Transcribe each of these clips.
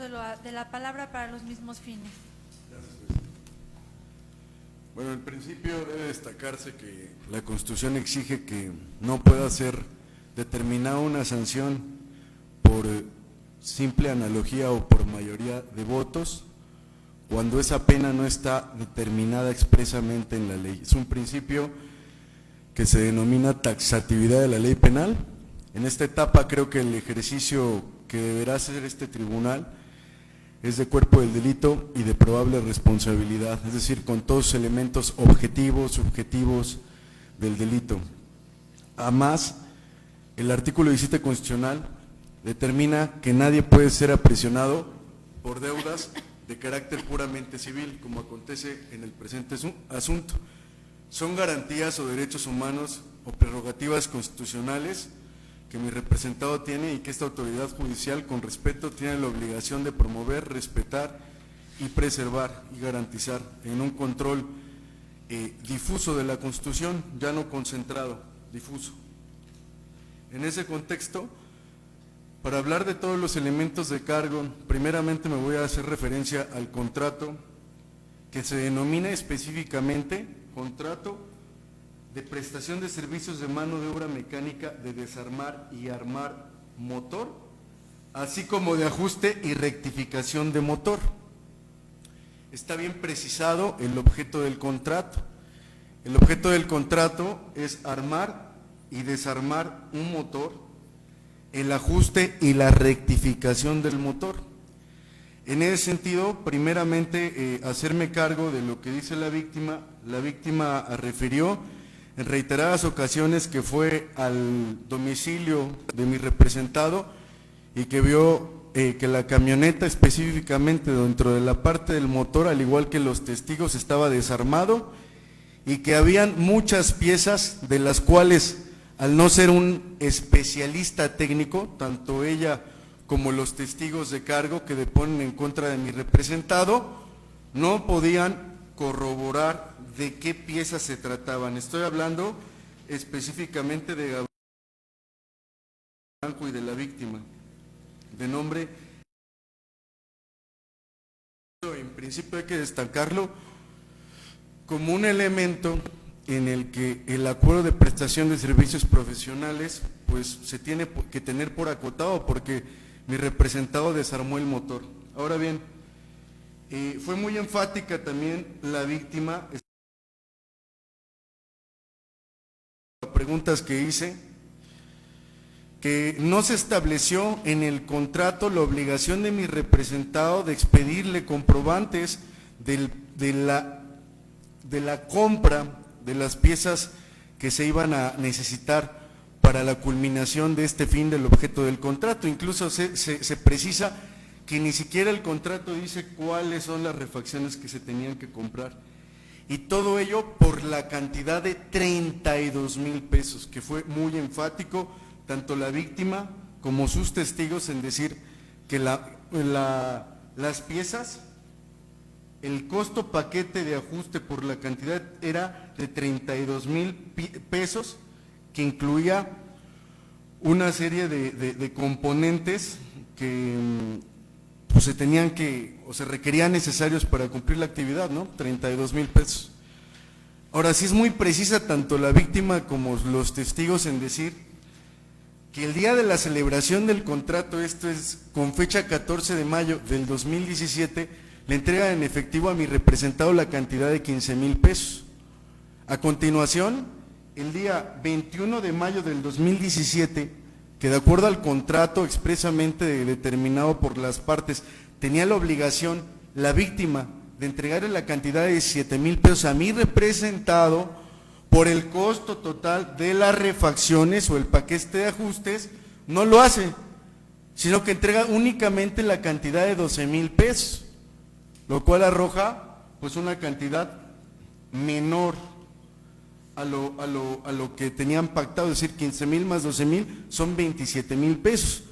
de la palabra para los mismos fines. Bueno, en principio debe destacarse que la Constitución exige que no pueda ser determinada una sanción por simple analogía o por mayoría de votos cuando esa pena no está determinada expresamente en la ley. Es un principio que se denomina taxatividad de la ley penal. En esta etapa creo que el ejercicio que deberá hacer este tribunal es de cuerpo del delito y de probable responsabilidad, es decir, con todos los elementos objetivos, subjetivos del delito. Además, el artículo 17 constitucional determina que nadie puede ser aprisionado por deudas de carácter puramente civil, como acontece en el presente asunto. Son garantías o derechos humanos o prerrogativas constitucionales que mi representado tiene y que esta autoridad judicial, con respeto, tiene la obligación de promover, respetar y preservar y garantizar en un control difuso de la Constitución, ya no concentrado, difuso. En ese contexto, para hablar de todos los elementos de cargo, primeramente me voy a hacer referencia al contrato que se denomina específicamente contrato de prestación de servicios de mano de obra mecánica de desarmar y armar motor, así como de ajuste y rectificación de motor. Está bien precisado el objeto del contrato. El objeto del contrato es armar y desarmar un motor, el ajuste y la rectificación del motor. En ese sentido, primeramente, hacerme cargo de lo que dice la víctima. La víctima refirió en reiteradas ocasiones que fue al domicilio de mi representado y que vio que la camioneta, específicamente dentro de la parte del motor, al igual que los testigos, estaba desarmado y que habían muchas piezas de las cuales, al no ser un especialista técnico, tanto ella como los testigos de cargo que deponen en contra de mi representado, no podían corroborar de qué piezas se trataban. Estoy hablando específicamente de Gabriel Blanco y de la víctima, de nombre. En principio hay que destacarlo como un elemento en el que el acuerdo de prestación de servicios profesionales pues se tiene que tener por acotado, porque mi representado desarmó el motor. Ahora bien, fue muy enfática también la víctima. Preguntas que hice, que no se estableció en el contrato la obligación de mi representado de expedirle comprobantes de la compra de las piezas que se iban a necesitar para la culminación de este fin del objeto del contrato. Incluso se precisa que ni siquiera el contrato dice cuáles son las refacciones que se tenían que comprar. Y todo ello por la cantidad de 32,000 pesos, que fue muy enfático tanto la víctima como sus testigos en decir que las piezas, el costo paquete de ajuste por la cantidad era de 32,000 pesos, que incluía una serie de componentes que pues se requerían necesarios para cumplir la actividad, ¿no? 32,000 pesos. Ahora, sí es muy precisa tanto la víctima como los testigos en decir que el día de la celebración del contrato, esto es con fecha 14 de mayo del 2017, le entrega en efectivo a mi representado la cantidad de 15,000 pesos. A continuación, el día 21 de mayo del 2017, que de acuerdo al contrato expresamente determinado por las partes, tenía la obligación la víctima de entregarle la cantidad de 7,000 pesos a mi representado por el costo total de las refacciones o el paquete de ajustes, no lo hace, sino que entrega únicamente la cantidad de 12,000 pesos, lo cual arroja pues una cantidad menor a lo que tenían pactado, es decir, 15,000 más 12,000 son 27,000 pesos.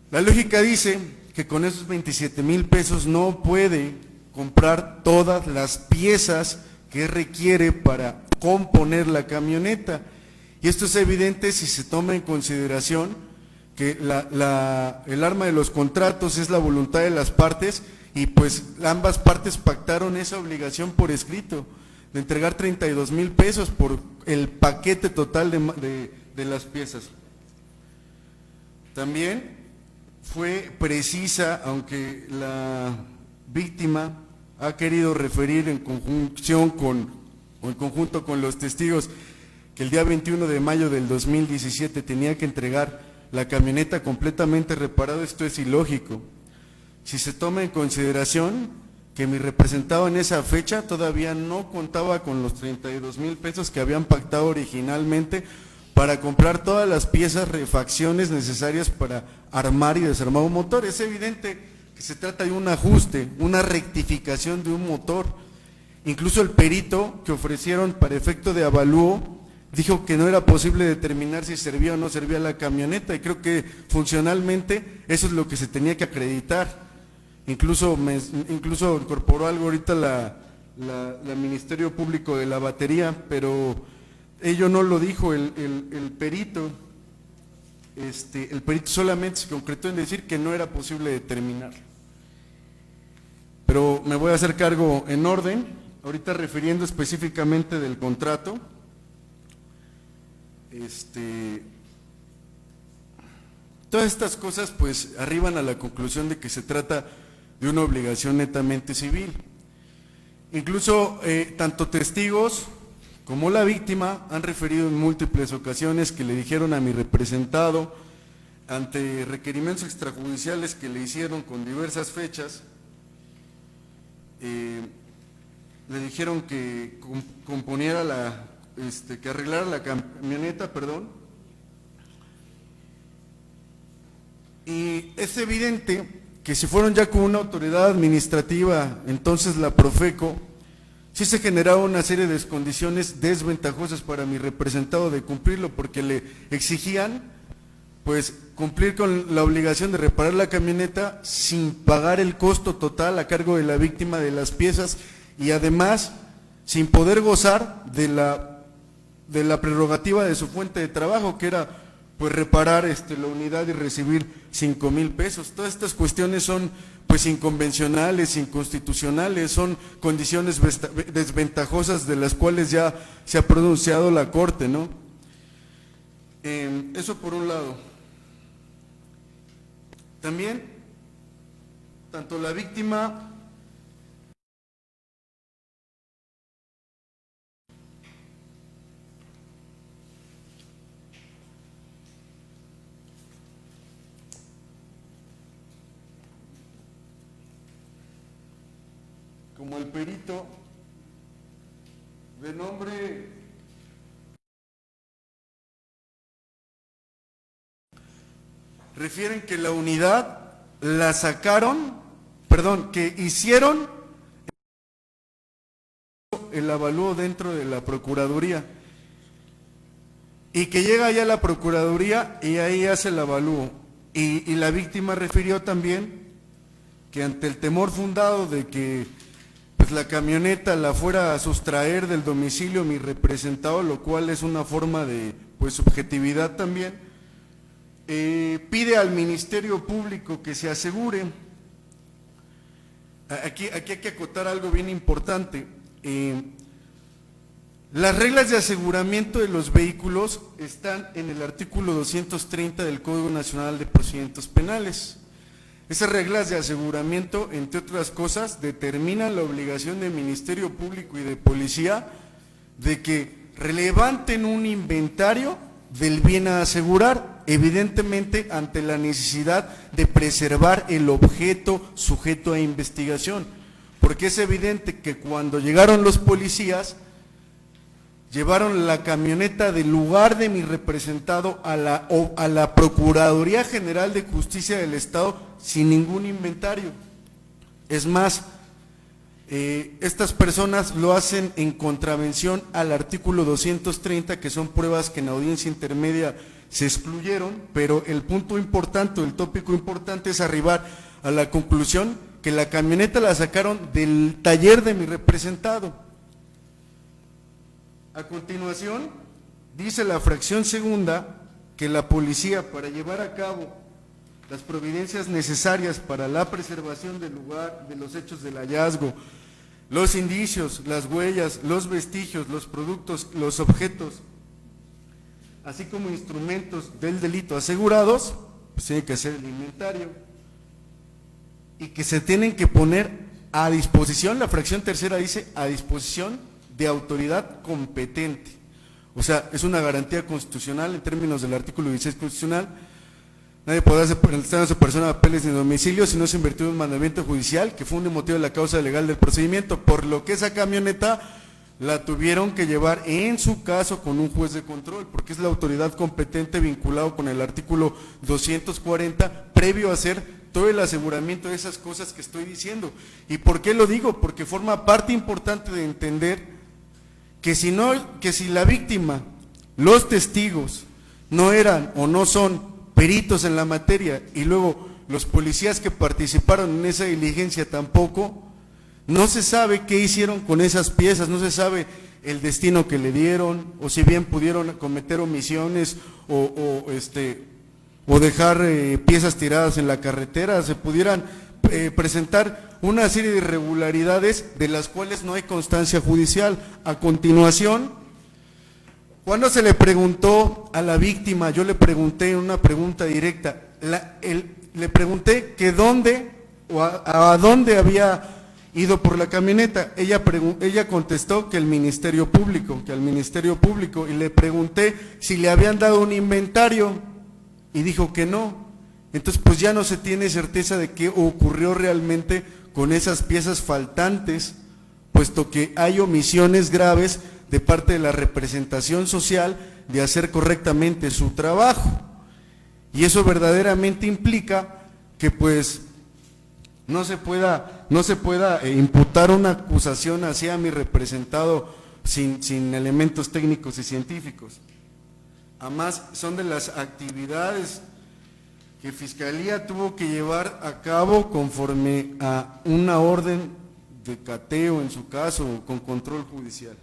La lógica dice que con esos 27,000 pesos no puede comprar todas las piezas que requiere para componer la camioneta. Y esto es evidente si se toma en consideración que el arma de los contratos es la voluntad de las partes y pues ambas partes pactaron esa obligación por escrito de entregar 32,000 pesos por el paquete total de las piezas. También fue precisa, aunque la víctima ha querido referir en conjunto con los testigos que el día 21 de mayo del 2017 tenía que entregar la camioneta completamente reparada. Esto es ilógico. Si se toma en consideración que mi representado en esa fecha todavía no contaba con los 32,000 pesos que habían pactado originalmente para comprar todas las piezas, refacciones necesarias para armar y desarmar un motor. Es evidente que se trata de un ajuste, una rectificación de un motor. Incluso el perito que ofrecieron para efecto de avalúo dijo que no era posible determinar si servía o no servía la camioneta, y creo que funcionalmente eso es lo que se tenía que acreditar. Incluso incorporó algo ahorita la Ministerio Público de la batería, pero ello no lo dijo el perito. El perito solamente se concretó en decir que no era posible determinar. Pero me voy a hacer cargo en orden, ahorita refiriendo específicamente del contrato. Todas estas cosas pues arriban a la conclusión de que se trata de una obligación netamente civil. Incluso tanto testigos como la víctima han referido en múltiples ocasiones que le dijeron a mi representado, ante requerimientos extrajudiciales que le hicieron con diversas fechas, le dijeron que componiera que arreglara la camioneta, y es evidente que si fueron ya con una autoridad administrativa, entonces la Profeco, sí se generaba una serie de condiciones desventajosas para mi representado de cumplirlo, porque le exigían pues cumplir con la obligación de reparar la camioneta sin pagar el costo total a cargo de la víctima de las piezas, y además sin poder gozar de la prerrogativa de su fuente de trabajo, que era pues reparar la unidad y recibir 5,000 pesos. Todas estas cuestiones son pues inconvencionales, inconstitucionales, son condiciones desventajosas de las cuales ya se ha pronunciado la Corte, ¿no? Eso por un lado. También, tanto la víctima como el perito de nombre refieren que la unidad la sacaron, que hicieron el avalúo dentro de la Procuraduría, y que llega ya a la Procuraduría y ahí hace el avalúo, y la víctima refirió también que ante el temor fundado de que pues la camioneta la fuera a sustraer del domicilio mi representado, lo cual es una forma de pues subjetividad también, pide al Ministerio Público que se asegure. Aquí hay que acotar algo bien importante. Las reglas de aseguramiento de los vehículos están en el artículo 230 del Código Nacional de Procedimientos Penales. Esas reglas de aseguramiento, entre otras cosas, determinan la obligación del Ministerio Público y de Policía de que levanten un inventario del bien a asegurar, evidentemente ante la necesidad de preservar el objeto sujeto a investigación, porque es evidente que cuando llegaron los policías, llevaron la camioneta del lugar de mi representado a la Procuraduría General de Justicia del Estado sin ningún inventario. Es más, estas personas lo hacen en contravención al artículo 230, que son pruebas que en audiencia intermedia se excluyeron, pero el punto importante, el tópico importante es arribar a la conclusión que la camioneta la sacaron del taller de mi representado. A continuación, dice la fracción segunda que la policía, para llevar a cabo las providencias necesarias para la preservación del lugar, de los hechos del hallazgo, los indicios, las huellas, los vestigios, los productos, los objetos, así como instrumentos del delito asegurados, pues tiene que hacer el inventario y que se tienen que poner a disposición, la fracción tercera dice, a disposición de autoridad competente. O sea, es una garantía constitucional en términos del artículo 16 constitucional. Nadie podrá presentar a su persona papeles ni domicilio si no se invirtió en un mandamiento judicial que funde motivo de la causa legal del procedimiento, por lo que esa camioneta la tuvieron que llevar en su caso con un juez de control, porque es la autoridad competente vinculado con el artículo 240, previo a hacer todo el aseguramiento de esas cosas que estoy diciendo. ¿Y por qué lo digo? Porque forma parte importante de entender que si la víctima, los testigos, no eran o no son peritos en la materia, y luego los policías que participaron en esa diligencia tampoco, no se sabe qué hicieron con esas piezas, no se sabe el destino que le dieron, o si bien pudieron cometer omisiones o dejar piezas tiradas en la carretera, se pudieran presentar una serie de irregularidades de las cuales no hay constancia judicial. A continuación, cuando se le preguntó a la víctima, yo le pregunté en una pregunta directa, le pregunté que dónde o a dónde había ido por la camioneta. Ella contestó que al Ministerio Público, y le pregunté si le habían dado un inventario y dijo que no. Entonces pues ya no se tiene certeza de qué ocurrió realmente con esas piezas faltantes, puesto que hay omisiones graves de parte de la representación social de hacer correctamente su trabajo. Y eso verdaderamente implica que pues no se pueda imputar una acusación hacia mi representado sin elementos técnicos y científicos. Además, son de las actividades que Fiscalía tuvo que llevar a cabo conforme a una orden de cateo, en su caso, con control judicial.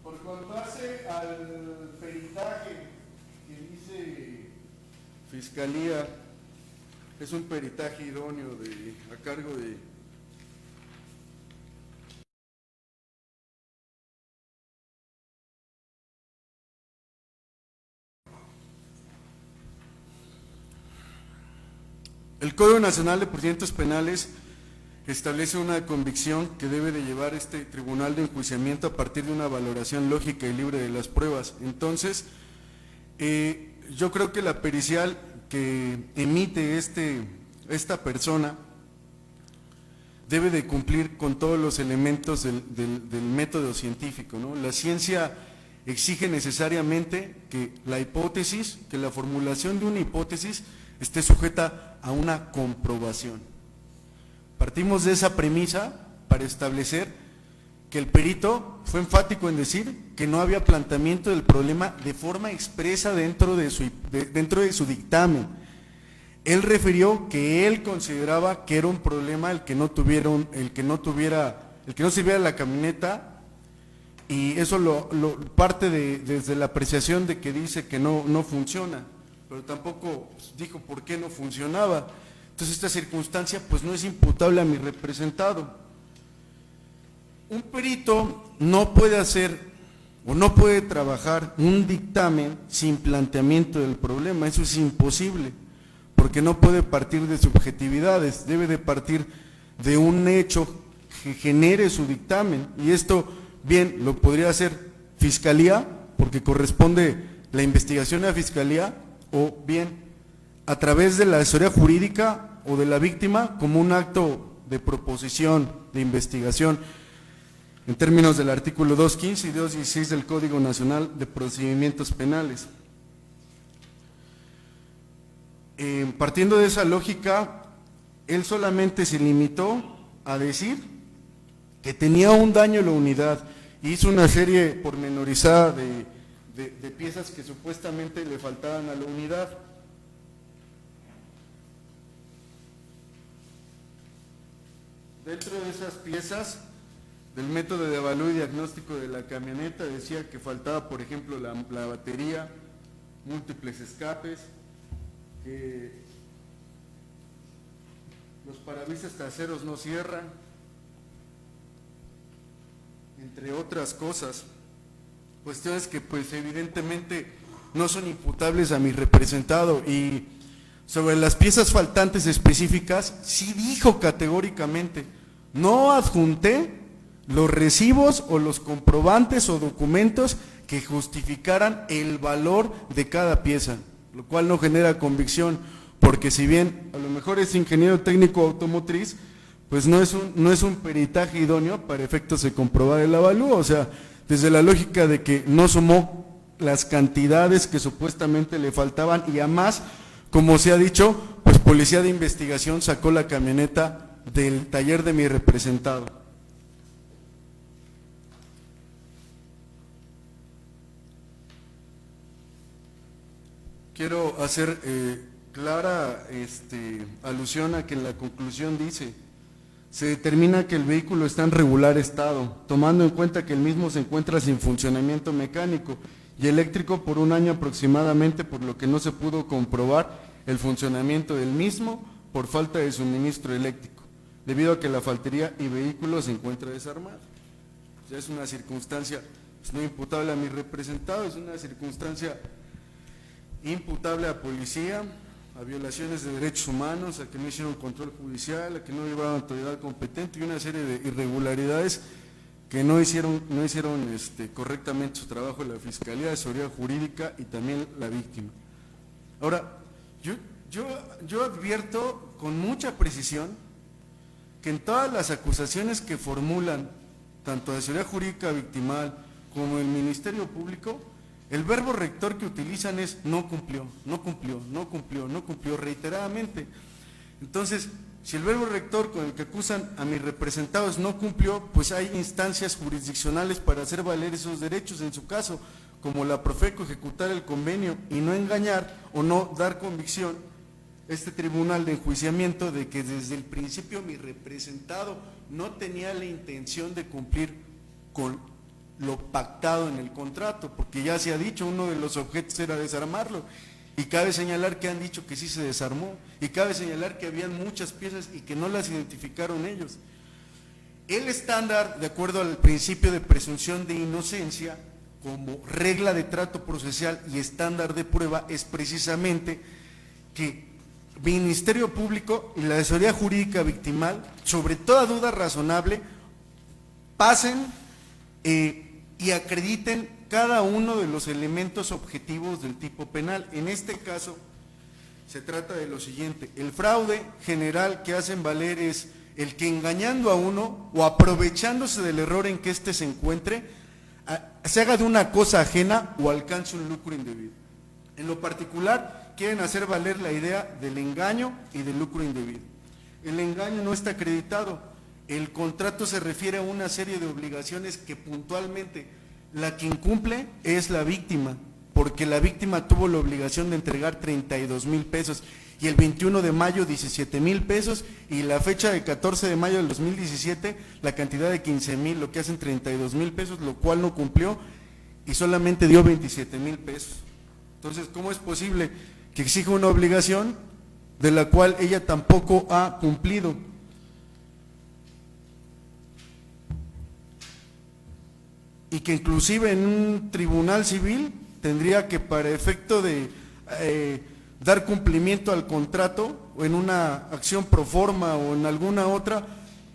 Por cuanto hace al peritaje que dice Fiscalía, es un peritaje idóneo a cargo de el Código Nacional de Procedimientos Penales. Establece una convicción que debe de llevar este tribunal de enjuiciamiento a partir de una valoración lógica y libre de las pruebas. Entonces, yo creo que la pericial que emite esta persona debe de cumplir con todos los elementos del método científico, ¿no? La ciencia exige necesariamente que la formulación de una hipótesis esté sujeta a una comprobación. Partimos de esa premisa para establecer que el perito fue enfático en decir que no había planteamiento del problema de forma expresa dentro de su dictamen. Él refirió que él consideraba que era un problema el que no sirviera la camioneta, y eso parte desde la apreciación de que dice que no funciona, pero tampoco dijo por qué no funcionaba. Entonces esta circunstancia pues no es imputable a mi representado. Un perito no puede hacer o no puede trabajar un dictamen sin planteamiento del problema, eso es imposible, porque no puede partir de subjetividades, debe de partir de un hecho que genere su dictamen, y esto bien lo podría hacer Fiscalía, porque corresponde la investigación a Fiscalía, o bien a través de la asesoría jurídica o de la víctima como un acto de proposición, de investigación, en términos del artículo 215 y 216 del Código Nacional de Procedimientos Penales. Partiendo de esa lógica, él solamente se limitó a decir que tenía un daño en la unidad. Hizo una serie pormenorizada de piezas que supuestamente le faltaban a la unidad. Dentro de esas piezas del método de avalúo y diagnóstico de la camioneta decía que faltaba, por ejemplo, la batería, múltiples escapes, que los parabrisas traseros no cierran, entre otras cosas. Cuestiones que pues evidentemente no son imputables a mi representado. Y sobre las piezas faltantes específicas, sí dijo categóricamente: no adjunté los recibos o los comprobantes o documentos que justificaran el valor de cada pieza, lo cual no genera convicción, porque si bien a lo mejor es ingeniero técnico automotriz, pues no es un peritaje idóneo para efectos de comprobar el avalúo. O sea, desde la lógica de que no sumó las cantidades que supuestamente le faltaban, y además, como se ha dicho, pues Policía de Investigación sacó la camioneta del taller de mi representado. Quiero hacer clara alusión a que en la conclusión dice: se determina que el vehículo está en regular estado, tomando en cuenta que el mismo se encuentra sin funcionamiento mecánico y eléctrico por un año aproximadamente, por lo que no se pudo comprobar el funcionamiento del mismo por falta de suministro eléctrico, debido a que la faltería y vehículo se encuentra desarmado. O sea, es una circunstancia no imputable a mi representado, es una circunstancia imputable a policía, a violaciones de derechos humanos, a que no hicieron control judicial, a que no llevaron autoridad competente y una serie de irregularidades que no hicieron correctamente su trabajo la Fiscalía de Seguridad Jurídica y también la víctima. Ahora, yo advierto con mucha precisión que en todas las acusaciones que formulan tanto de Seguridad Jurídica victimal como el Ministerio Público, el verbo rector que utilizan es no cumplió, no cumplió, no cumplió, no cumplió, reiteradamente. Entonces, si el verbo rector con el que acusan a mis representados no cumplió, pues hay instancias jurisdiccionales para hacer valer esos derechos, en su caso, como la Profeco, ejecutar el convenio y no engañar o no dar convicción este tribunal de enjuiciamiento de que desde el principio mi representado no tenía la intención de cumplir con lo pactado en el contrato, porque ya se ha dicho, uno de los objetos era desarmarlo, y cabe señalar que han dicho que sí se desarmó, y cabe señalar que habían muchas piezas y que no las identificaron ellos. El estándar, de acuerdo al principio de presunción de inocencia, como regla de trato procesal y estándar de prueba, es precisamente que Ministerio Público y la Asesoría Jurídica Victimal, sobre toda duda razonable, pasen y acrediten cada uno de los elementos objetivos del tipo penal. En este caso, se trata de lo siguiente: el fraude general que hacen valer es el que, engañando a uno o aprovechándose del error en que éste se encuentre, se haga de una cosa ajena o alcance un lucro indebido. En lo particular, quieren hacer valer la idea del engaño y del lucro indebido. El engaño no está acreditado. El contrato se refiere a una serie de obligaciones que puntualmente la que incumple es la víctima, porque la víctima tuvo la obligación de entregar 32,000 pesos y el 21 de mayo 17,000 pesos, y la fecha de 14 de mayo del 2017 la cantidad de 15,000, lo que hacen 32,000 pesos, lo cual no cumplió y solamente dio 27,000 pesos. Entonces, ¿cómo es posible que exija una obligación de la cual ella tampoco ha cumplido? Y que inclusive en un tribunal civil tendría que, para efecto de dar cumplimiento al contrato, o en una acción pro forma o en alguna otra,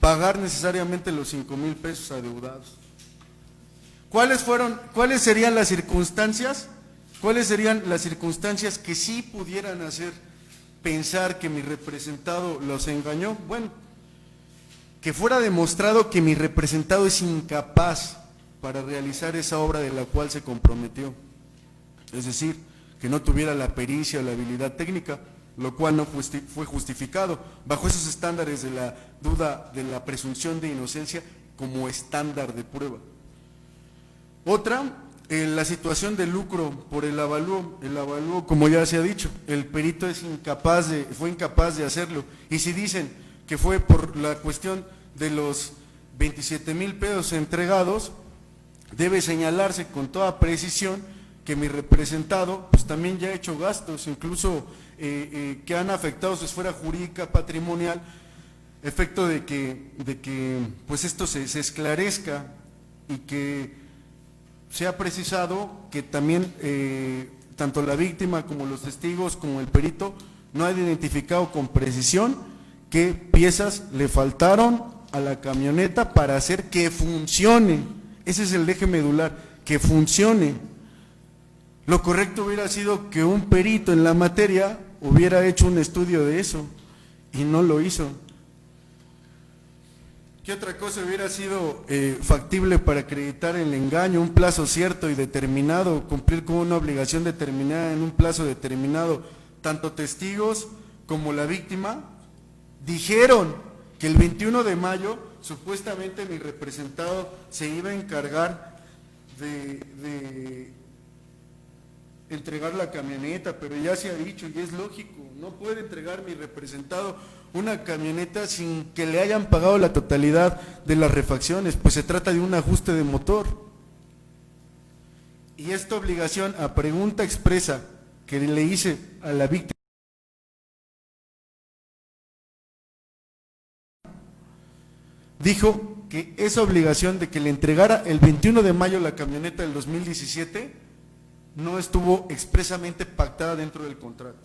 pagar necesariamente los 5,000 pesos adeudados. ¿Cuáles serían las circunstancias? ¿Cuáles serían las circunstancias que sí pudieran hacer pensar que mi representado los engañó? Bueno, que fuera demostrado que mi representado es incapaz para realizar esa obra de la cual se comprometió, es decir, que no tuviera la pericia o la habilidad técnica, lo cual no fue justificado bajo esos estándares de la duda de la presunción de inocencia como estándar de prueba. Otra, la situación de lucro por el avalúo. El avalúo, como ya se ha dicho, el perito fue incapaz de hacerlo. Y si dicen que fue por la cuestión de los 27,000 pesos entregados, debe señalarse con toda precisión que mi representado pues también ya ha hecho gastos, incluso que han afectado su esfera jurídica patrimonial, efecto de que pues esto se esclarezca y que se ha precisado que también tanto la víctima como los testigos como el perito no han identificado con precisión qué piezas le faltaron a la camioneta para hacer que funcione. Ese es el eje medular, que funcione. Lo correcto hubiera sido que un perito en la materia hubiera hecho un estudio de eso y no lo hizo. ¿Qué otra cosa hubiera sido factible para acreditar el engaño? Un plazo cierto y determinado, cumplir con una obligación determinada en un plazo determinado. Tanto testigos como la víctima dijeron que el 21 de mayo supuestamente mi representado se iba a encargar de entregar la camioneta, pero ya se ha dicho y es lógico, no puede entregar mi representado una camioneta sin que le hayan pagado la totalidad de las refacciones, pues se trata de un ajuste de motor. Y esta obligación, a pregunta expresa que le hice a la víctima, dijo que esa obligación de que le entregara el 21 de mayo la camioneta del 2017 no estuvo expresamente pactada dentro del contrato.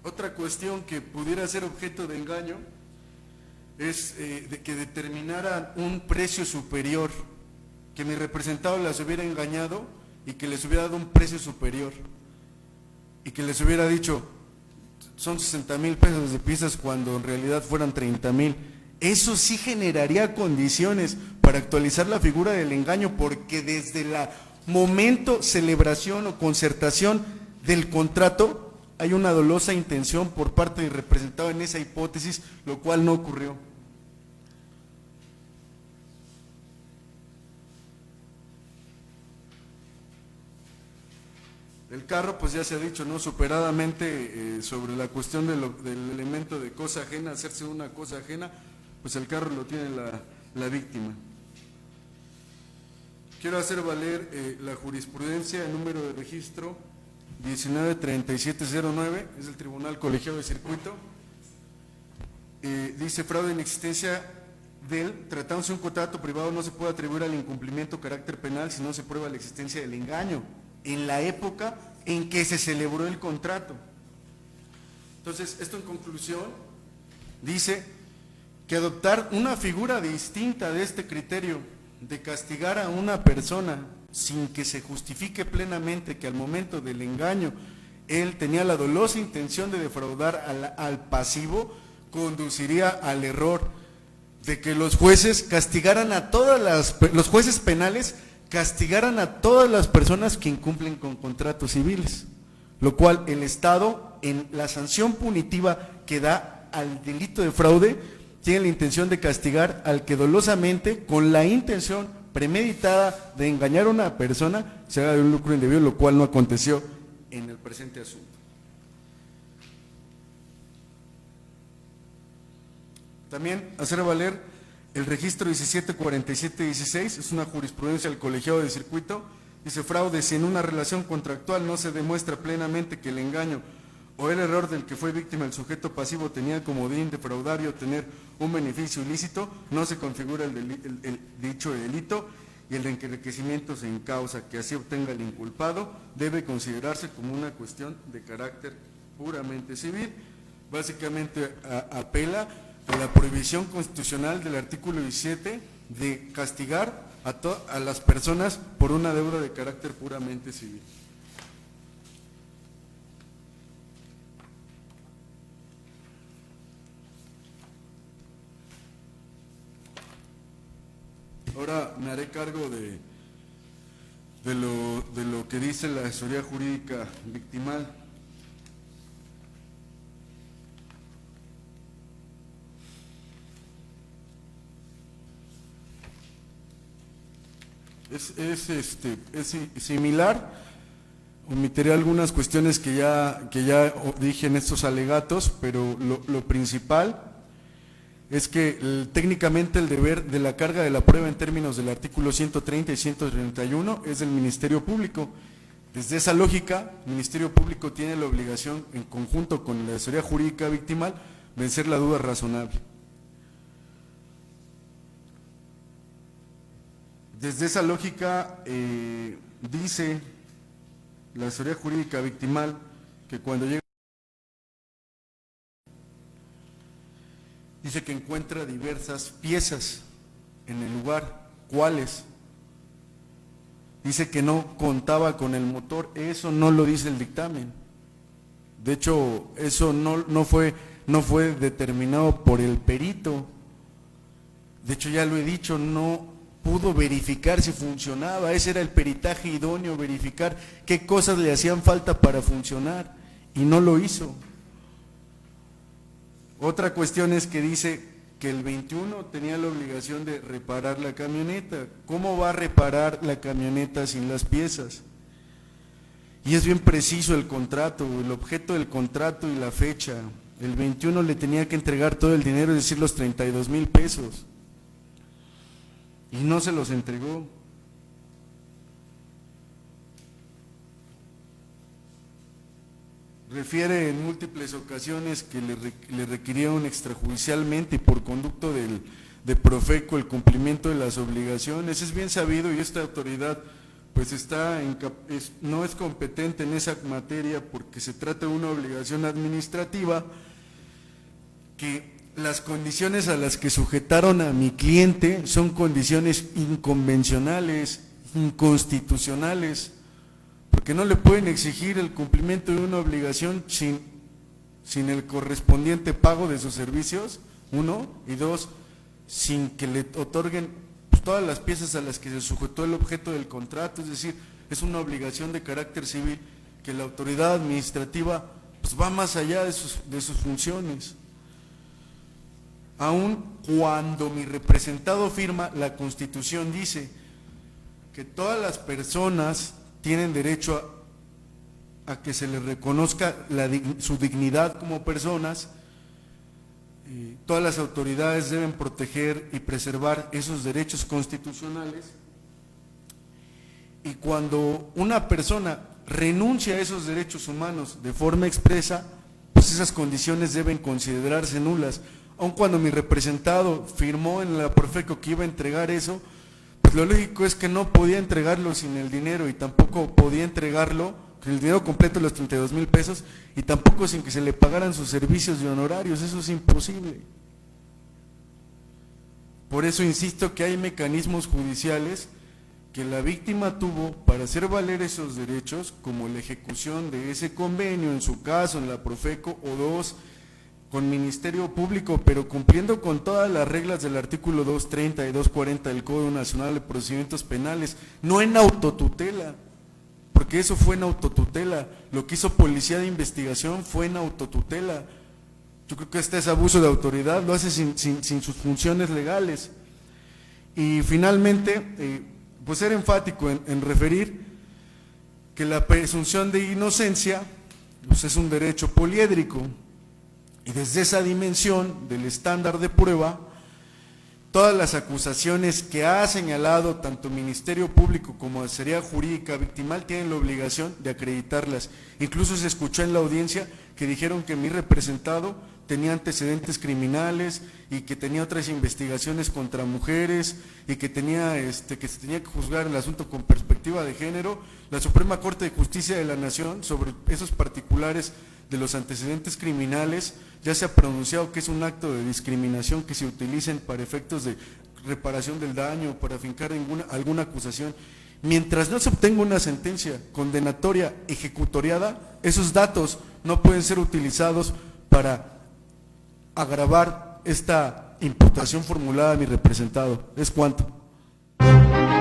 Otra cuestión que pudiera ser objeto de engaño es de que determinaran un precio superior, que mi representado las hubiera engañado y que les hubiera dado un precio superior y que les hubiera dicho son 60,000 pesos de piezas cuando en realidad fueran 30,000. Eso sí generaría condiciones para actualizar la figura del engaño, porque desde el momento celebración o concertación del contrato hay una dolosa intención por parte del representado en esa hipótesis, lo cual no ocurrió. El carro, pues ya se ha dicho, ¿no? Superadamente sobre la cuestión del elemento de cosa ajena, hacerse una cosa ajena, pues el carro lo tiene la víctima. Quiero hacer valer la jurisprudencia, el número de registro 193709, es el Tribunal Colegiado de Circuito. Dice: fraude en existencia tratándose de un contrato privado, no se puede atribuir al incumplimiento carácter penal si no se prueba la existencia del engaño en la época en que se celebró el contrato. Entonces, esto en conclusión dice que adoptar una figura distinta de este criterio de castigar a una persona sin que se justifique plenamente que al momento del engaño él tenía la dolosa intención de defraudar al pasivo, conduciría al error de que los jueces castigaran a los jueces penales castigaran a todas las personas que incumplen con contratos civiles, lo cual el Estado, en la sanción punitiva que da al delito de fraude, tiene la intención de castigar al que dolosamente, con la intención premeditada de engañar a una persona, se haga de un lucro indebido, lo cual no aconteció en el presente asunto. También hacer valer el registro 174716, es una jurisprudencia del Colegiado de Circuito. Dice: fraude si en una relación contractual no se demuestra plenamente que el engaño o el error del que fue víctima el sujeto pasivo tenía como fin defraudar y obtener un beneficio ilícito, no se configura el dicho delito, y el enriquecimiento en causa que así obtenga el inculpado debe considerarse como una cuestión de carácter puramente civil. Básicamente apela a la prohibición constitucional del artículo 17 de castigar a las personas por una deuda de carácter puramente civil. Ahora me haré cargo de lo que dice la asesoría jurídica victimal. Es similar. Omitiré algunas cuestiones que ya dije en estos alegatos, pero lo principal es que técnicamente el deber de la carga de la prueba en términos del artículo 130 y 131 es del Ministerio Público. Desde esa lógica, el Ministerio Público tiene la obligación, en conjunto con la asesoría jurídica victimal, vencer la duda razonable. Desde esa lógica, dice la asesoría jurídica victimal que cuando llega, dice que encuentra diversas piezas en el lugar. ¿Cuáles? Dice que no contaba con el motor. Eso no lo dice el dictamen. De hecho, eso no fue determinado por el perito. De hecho, ya lo he dicho, no pudo verificar si funcionaba. Ese era el peritaje idóneo, verificar qué cosas le hacían falta para funcionar, y no lo hizo. Otra cuestión es que dice que el 21 tenía la obligación de reparar la camioneta. ¿Cómo va a reparar la camioneta sin las piezas? Y es bien preciso el contrato, el objeto del contrato y la fecha. El 21 le tenía que entregar todo el dinero, es decir, los 32,000 pesos. Y no se los entregó. Refiere en múltiples ocasiones que le requirieron extrajudicialmente y por conducto de Profeco el cumplimiento de las obligaciones. Es bien sabido, y esta autoridad pues no es competente en esa materia, porque se trata de una obligación administrativa, que las condiciones a las que sujetaron a mi cliente son condiciones inconvencionales, inconstitucionales, porque no le pueden exigir el cumplimiento de una obligación sin el correspondiente pago de sus servicios, uno, y dos, sin que le otorguen todas las piezas a las que se sujetó el objeto del contrato. Es decir, es una obligación de carácter civil que la autoridad administrativa pues va más allá de sus funciones. Aun cuando mi representado firma, la Constitución dice que todas las personas tienen derecho a que se les reconozca su dignidad como personas. Todas las autoridades deben proteger y preservar esos derechos constitucionales, y cuando una persona renuncia a esos derechos humanos de forma expresa, pues esas condiciones deben considerarse nulas. Aun cuando mi representado firmó en la Profeco que iba a entregar eso, pues lo lógico es que no podía entregarlo sin el dinero, y tampoco podía entregarlo con el dinero completo, los 32,000 pesos, y tampoco sin que se le pagaran sus servicios y honorarios. Eso es imposible. Por eso insisto que hay mecanismos judiciales que la víctima tuvo para hacer valer esos derechos, como la ejecución de ese convenio, en su caso en la Profeco, o dos, con Ministerio Público, pero cumpliendo con todas las reglas del artículo 230 y 240 del Código Nacional de Procedimientos Penales, no en autotutela, porque eso fue en autotutela. Lo que hizo Policía de Investigación fue en autotutela. Yo creo que este es abuso de autoridad, lo hace sin sus funciones legales. Y finalmente, pues ser enfático en referir que la presunción de inocencia pues es un derecho poliédrico, y desde esa dimensión del estándar de prueba, todas las acusaciones que ha señalado tanto Ministerio Público como Asesoría Jurídica Victimal tienen la obligación de acreditarlas. Incluso se escuchó en la audiencia que dijeron que mi representado tenía antecedentes criminales y que tenía otras investigaciones contra mujeres y que que se tenía que juzgar el asunto con perspectiva de género. La Suprema Corte de Justicia de la Nación, sobre esos particulares de los antecedentes criminales, ya se ha pronunciado que es un acto de discriminación que se utilicen para efectos de reparación del daño, para afincar alguna acusación. Mientras no se obtenga una sentencia condenatoria ejecutoriada, esos datos no pueden ser utilizados para agravar esta imputación formulada a mi representado. Es cuanto. Thank